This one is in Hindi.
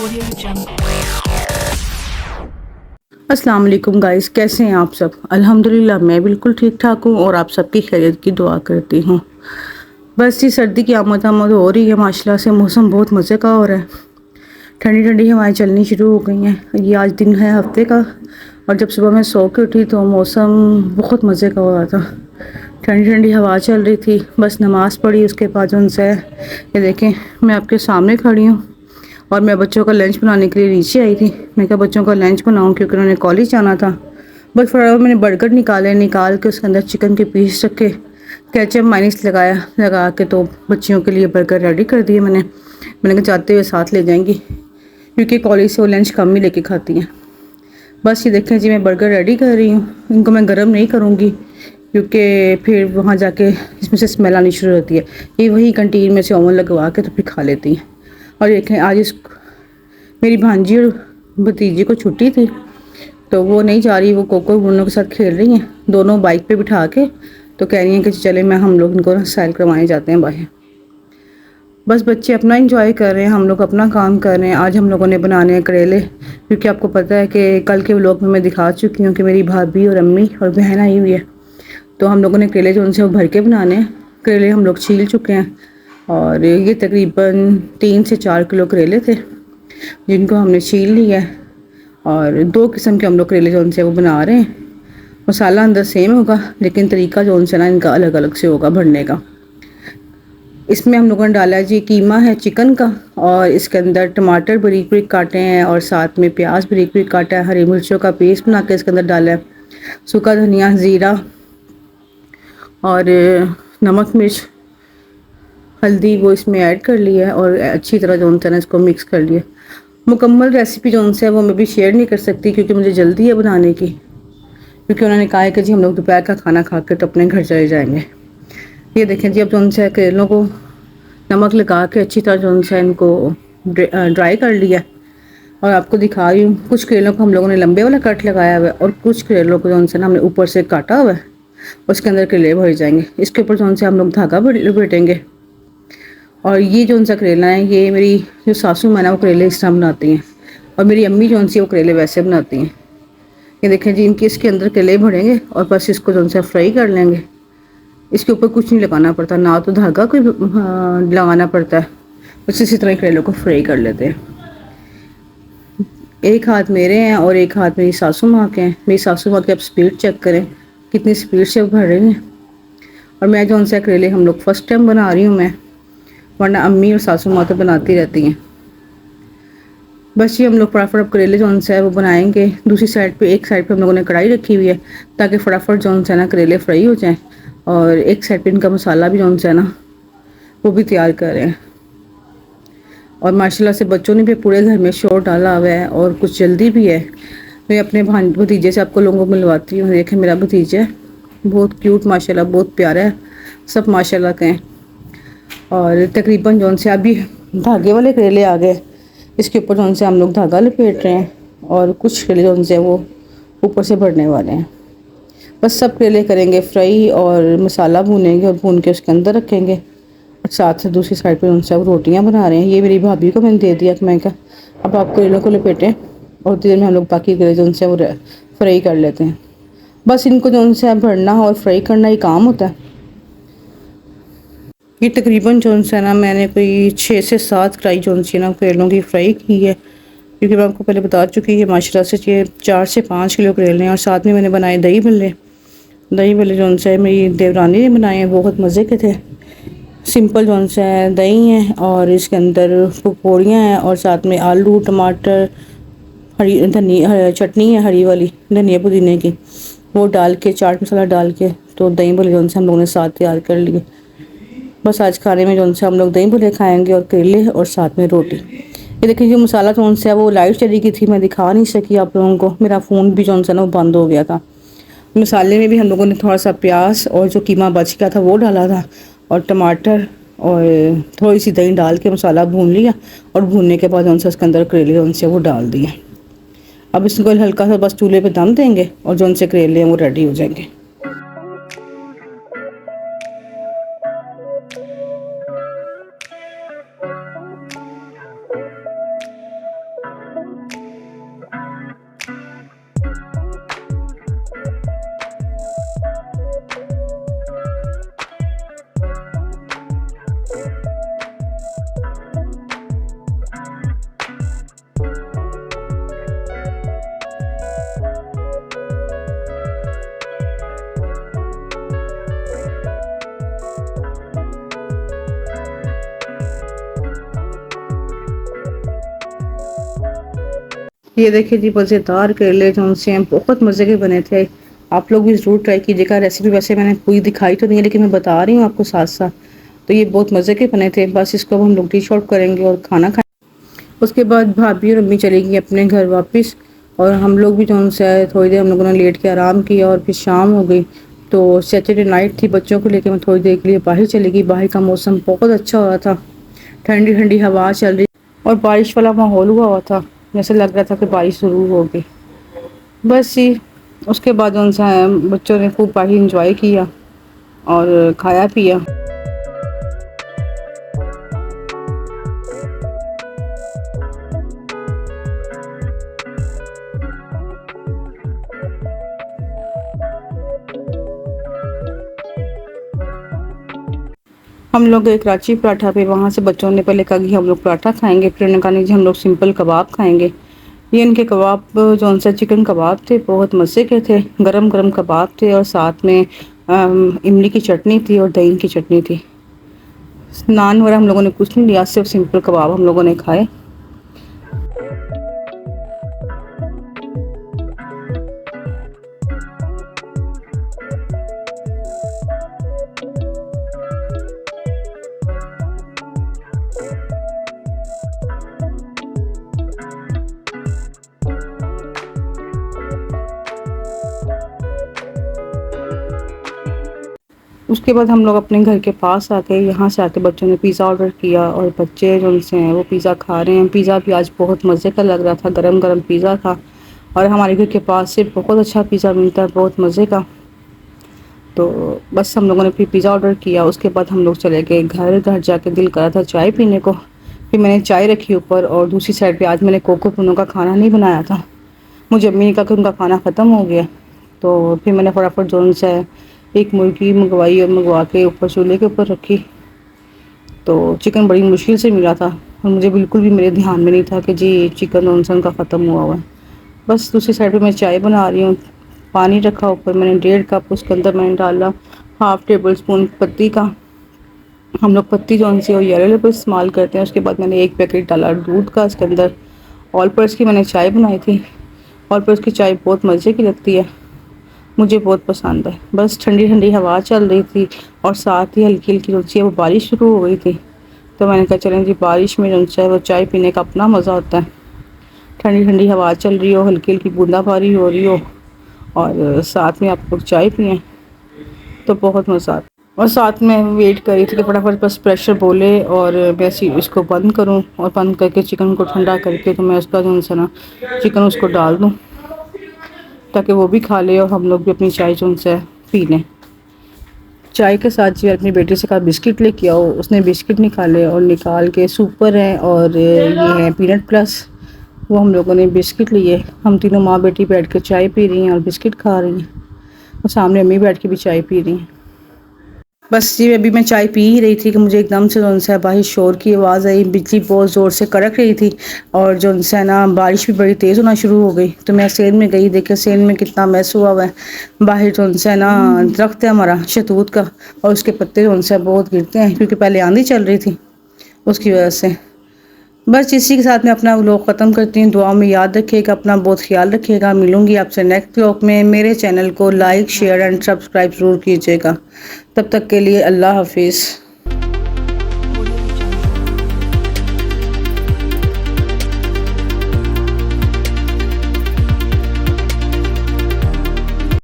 Audio Jungle. अस्सलाम वालेकुम गाइस, कैसे हैं आप सब। अल्हम्दुलिल्लाह मैं बिल्कुल ठीक ठाक हूँ और आप सबकी खैरियत की दुआ करती हूँ। बस ये सर्दी की आमद हो रही है, माशाल्लाह से मौसम बहुत मज़े का हो रहा है। ठंडी ठंडी हवाएं चलनी शुरू हो गई हैं। ये आज दिन है हफ्ते का और जब सुबह मैं सो के उठी तो मौसम बहुत मज़े का हो रहा था। ठंडी ठंडी हवा चल रही थी। बस नमाज़ पढ़ी, उसके बाद उनसे ये देखें मैं आपके सामने खड़ी हूँ और मैं बच्चों का लंच बनाने के लिए नीचे आई थी। मैं कहा बच्चों का लंच बनाऊं क्योंकि उन्होंने कॉलेज जाना था। बस फटाफट मैंने बर्गर निकाल के उसके अंदर चिकन के पीस रखे, केचप माइनस लगा के तो बच्चियों के लिए बर्गर रेडी कर दिए मैंने कहा जाते हुए साथ ले जाएंगी क्योंकि कॉलेज से वो लंच कम ही लेके खाती हैं। बस ये देखें जी, मैं बर्गर रेडी कर रही हूँ। इनको मैं गर्म नहीं करूँगी क्योंकि फिर वहाँ जाके इसमें से स्मेल आनी शुरू होती है। ये वही कंटीन में से ओवन लगवा के तो फिर खा लेती हैं। और देखें आज मेरी भांजी और भतीजी को छुट्टी थी तो वो नहीं जा रही, वो कोको ब्रूनो के साथ खेल रही हैं। दोनों बाइक पे बिठा के तो कह रही हैं कि चले मैं हम लोग इनको सैर करवाने जाते हैं बाहर। बस बच्चे अपना एंजॉय कर रहे हैं, हम लोग अपना काम कर रहे हैं। आज हम लोगों ने बनाने हैं करेले, क्योंकि आपको पता है कि कल के व्लॉग में मैं दिखा चुकी हूँ कि मेरी भाभी और अम्मी और बहन आई हुई है। तो हम लोगों ने करेले जो उनसे वो भर के बनाने हैं। करेले हम लोग छील चुके हैं और ये तकरीबन 3 से 4 किलो करेले थे जिनको हमने छील लिया है। और 2 किस्म के हम लोग करेले जो उनसे वो बना रहे हैं। मसाला अंदर सेम होगा लेकिन तरीका जो उनसे ना इनका अलग अलग से होगा भरने का। इसमें हम लोगों ने डाला है जी कीमा है चिकन का, और इसके अंदर टमाटर बारीक बारीक काटे हैं और साथ में प्याज बारीक बारीक काटा है। हरी मिर्चों का पेस्ट बना के इसके अंदर डाला है। सूखा धनिया, ज़ीरा और नमक मिर्च हल्दी वो इसमें ऐड कर लिया है और अच्छी तरह जो उनसे ना इसको मिक्स कर लिया। मुकम्मल रेसिपी जो उनसे है वो मैं भी शेयर नहीं कर सकती क्योंकि मुझे जल्दी है बनाने की, क्योंकि उन्होंने कहा है कि जी हम लोग दोपहर का खाना खा के तो अपने घर चले जाएंगे। ये देखें जी, अब जो उनसे करेलों को नमक लगा के अच्छी तरह जो उनसे इनको ड्राई कर लिया और आपको दिखा रही हूँ। कुछ करेलों को हम लोगों ने लंबे वाला कट लगाया हुआ है और कुछ करेलों को जो उनसे ना हमने ऊपर से काटा हुआ है, उसके अंदर करेले भर जाएंगे। इसके ऊपर जो उनसे हम लोग धागा लपेटेंगे। और ये जो उनसा करेला है, ये मेरी जो सासू माँ है वो करेले इस तरह बनाती हैं और मेरी अम्मी जो उनसी वो करेले वैसे बनाती हैं। ये देखें जी, इनके इसके अंदर करेले भरेंगे और बस इसको जो उनसे फ्राई कर लेंगे। इसके ऊपर कुछ नहीं लगाना पड़ता, ना तो धागा कोई लगाना पड़ता है। बस इसी तरह करेलों को फ्राई कर लेते हैं। एक हाथ मेरे हैं और एक हाथ मेरी सासू माँ के हैं। मेरी सासू माँ की आप स्पीड चेक करें कितनी स्पीड से भर रही हैं। और मैं जो उनसे करेले हम लोग फर्स्ट टाइम बना रही हूँ मैं, वरना अम्मी और सासू माँ तो बनाती रहती हैं। बस ये हम लोग फटाफट अब करेले जो उनसे है वो बनाएंगे। दूसरी साइड पे, एक साइड पे हम लोगों ने कढ़ाई रखी हुई है ताकि फटाफट जो उनसे ना करेले फ्राई हो जाएं, और एक साइड पे इनका मसाला भी जो उनसे है ना वो भी तैयार कर रहे हैं। और माशाल्लाह से बच्चों ने भी पूरे घर में शोर डाला हुआ है और कुछ जल्दी भी है। मैं अपने भतीजे से आपको लोगों को मिलवाती हूँ। देखें मेरा भतीजा है, बहुत क्यूट माशाल्लाह, बहुत प्यारा है, सब माशाल्लाह के हैं। और तकरीबन जो उनसे अभी धागे वाले करेले आ गए, इसके ऊपर जो उनसे हम लोग धागा लपेट रहे हैं और कुछ करेले जो उनसे वो ऊपर से भरने वाले हैं। बस सब करेले करेंगे फ्राई और मसाला भूनेंगे और भून के उसके अंदर रखेंगे। और साथ से दूसरी साइड पे उनसे अब रोटियां बना रहे हैं। ये मेरी भाभी को मैंने दे दिया कि मैं कहा अब आप करेलों को लपेटें और देर में हम लोग बाकी करेले जो उनसे वो फ्राई कर लेते हैं। बस इनको जो उनसे भरना और फ्राई करना ही काम होता है। ये तकरीबन जो उनसे ना मैंने कोई 6 से 7 कढ़ाई जो उनसे ना करेलों की फ्राई की है, क्योंकि मैं आपको पहले बता चुकी है माशाल्लाह से ये 4 से 5 किलो करेले हैं। और साथ में मैंने बनाए दही भल्ले जो उनसे मेरी देवरानी ने बनाए हैं, बहुत मज़े के थे। सिंपल जो उनसे दही है और इसके अंदर पकौड़ियाँ हैं और साथ में आलू टमाटर हरी धनिया चटनी है हरी वाली धनिया पुदीने की, वो डाल के चाट मसाला डाल के तो दही भल्ले जो उनसे हम लोगों ने साथ तैयार कर लिए। बस आज खाने में जो उनसे हम लोग दही भल्ले खाएंगे और करेले और साथ में रोटी। ये देखिए जो मसाला जो उनसे है वो लाइट चली गई थी, मैं दिखा नहीं सकी आप लोगों को। मेरा फ़ोन भी जो उनसे ना वो बंद हो गया था। मसाले में भी हम लोगों ने थोड़ा सा प्याज और जो कीमा बच गया था वो डाला था और टमाटर और थोड़ी सी दही डाल के मसाला भून लिया। और भूनने के बाद उनसे उसके अंदर करेले उनसे वो डाल दिए। अब इसको हल्का सा बस चूल्हे पे दम देंगे और जो उनसे करेले हैं वो रेडी हो जाएंगे। ये देखिए जी मज़ेदार करेले जो उनसे हैं बहुत मज़े के बने थे। आप लोग भी ज़रूर ट्राई कीजिएगा। रेसिपी वैसे मैंने कोई दिखाई तो नहीं है लेकिन मैं बता रही हूँ आपको साथ-साथ। तो ये बहुत मज़े के बने थे। बस इसको अब हम लोग डिश आउट करेंगे और खाना खाएँ। उसके बाद भाभी और अम्मी चली गई अपने घर वापस और हम लोग भी जो उनसे आए थोड़ी देर हम लोगों ने लेट के आराम किया और फिर शाम हो गई। तो सैटरडे नाइट थी, बच्चों को लेके मैं थोड़ी देर के लिए बाहर चली गई। बाहर का मौसम बहुत अच्छा हो रहा था। ठंडी-ठंडी हवा चल रही और बारिश वाला माहौल हुआ हुआ था। जैसे लग रहा था कि बारिश शुरू होगी। बस जी, उसके बाद उनसे बच्चों ने खूब बाहर एंजॉय किया और खाया पिया। हम लोग गए कराची पराठा पे, वहाँ से बच्चों ने पहले कहा कि हम लोग पराठा खाएंगे, फिर उन्होंने कहा नहीं जी हम लोग सिंपल कबाब खाएंगे। ये इनके कबाब जो उनसे चिकन कबाब थे बहुत मज़े के थे। गरम गरम कबाब थे और साथ में इमली की चटनी थी और दही की चटनी थी। नान वगैरह हम लोगों ने कुछ नहीं लिया, सिर्फ सिंपल कबाब हम लोगों ने खाए। उसके बाद हम लोग अपने घर के पास आ गए। यहाँ से आके बच्चों ने पिज़्ज़ा ऑर्डर किया और बच्चे जो उनसे हैं वो पिज़्ज़ा खा रहे हैं। पिज़्ज़ा भी आज बहुत मज़े का लग रहा था, गरम गरम पिज़्ज़ा था और हमारे घर के पास से बहुत अच्छा पिज़्ज़ा मिलता है, बहुत मज़े का। तो बस हम लोगों ने फिर पिज़्ज़ा ऑर्डर किया। उसके बाद हम लोग चले गए घर। घर जाके दिल करा था चाय पीने को, फिर मैंने चाय रखी ऊपर और दूसरी साइड पे आज मैंने कोको पुनो का खाना नहीं बनाया था। मुझे अम्मी ने कहा कि उनका खाना ख़त्म हो गया, तो फिर मैंने फटाफट जो उनसे एक मुर्गी मंगवाई और मंगवा के ऊपर चूल्हे के ऊपर रखी। तो चिकन बड़ी मुश्किल से मिला था और मुझे बिल्कुल भी मेरे ध्यान में नहीं था कि जी चिकन उनसन का ख़त्म हुआ हुआ है। बस दूसरी साइड पे मैं चाय बना रही हूँ। पानी रखा ऊपर मैंने 1.5 कप, उसके अंदर मैंने डाला हाफ़ टेबल स्पून पत्ती का। हम लोग पत्ती जो सी और येलो लेबल इस्तेमाल करते हैं। उसके बाद मैंने 1 पैकेट डाला दूध का इसके अंदर। ऑल पर्स की मैंने चाय बनाई थी। ऑल पर्स की चाय बहुत मज़े की लगती है, मुझे बहुत पसंद है। बस ठंडी ठंडी हवा चल रही थी और साथ ही हल्की हल्की जो है वो बारिश शुरू हो गई थी। तो मैंने कहा चलें जी बारिश में जो है वो चाय पीने का अपना मज़ा होता है। ठंडी ठंडी हवा चल रही हो, हल्की हल्की बूंदाबांदी हो रही हो और साथ में आप लोग चाय पिएं तो बहुत मज़ा आता है। और साथ में वेट कर रही थी कि फटाफट बस प्रेशर बोले और मैं इसको बंद करूं और बंद करके चिकन को ठंडा करके तो मैं उसका जो है ना चिकन उसको डाल दूं ताकि वो भी खा ले और हम लोग भी अपनी चाय जो उनसे पी लें। चाय के साथ जी अपनी बेटी से कहा बिस्किट लेके आओ, उसने बिस्किट निकाले और निकाल के सुपर है और ये है पीनट प्लस, वो हम लोगों ने बिस्किट लिए। हम तीनों माँ बेटी बैठ कर चाय पी रही हैं और बिस्किट खा रही हैं और सामने अम्मी बैठ के भी चाय पी रही हैं। बस जी अभी मैं चाय पी ही रही थी कि मुझे एकदम से जो है बाहर शोर की आवाज़ आई। बिजली बहुत ज़ोर से कड़क रही थी और जो है ना बारिश भी बड़ी तेज़ होना शुरू हो गई। तो मैं सेन में गई, देखा सेन में कितना मैस हुआ हुआ है। बाहर जो है ना दरख्त है हमारा शहतूत का और उसके पत्ते जो है बहुत गिरते हैं क्योंकि पहले आंधी चल रही थी उसकी वजह से। बस इसी के साथ मैं अपना व्लॉग ख़त्म करती हूँ। दुआ में याद रखिएगा, अपना बहुत ख्याल रखिएगा। मिलूंगी आपसे नेक्स्ट व्लॉग में। मेरे चैनल को लाइक शेयर एंड सब्सक्राइब ज़रूर कीजिएगा। तब तक के लिए अल्लाह हाफिज़।